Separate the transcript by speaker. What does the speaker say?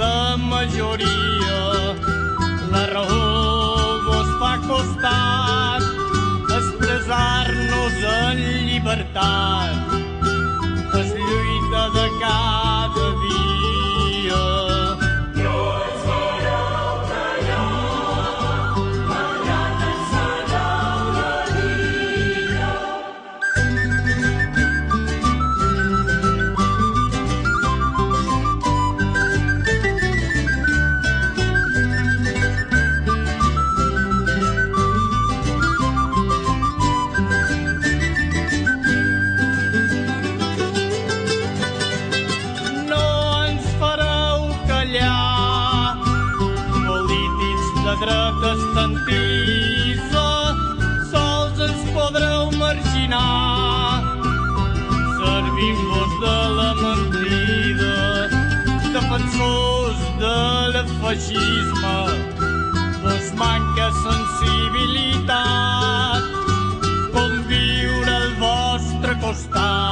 Speaker 1: La majoria, la raó vos fa costat expressar-nos en llibertat, es lluita de cada dia.
Speaker 2: No ens fareu callar, malgrat ens fareu la vida.
Speaker 1: De dreta estantissa, sols ens podreu marginar, servint-vos de la mentida, defensors del feixisme, vos manca sensibilitat, conviure al vostre costat.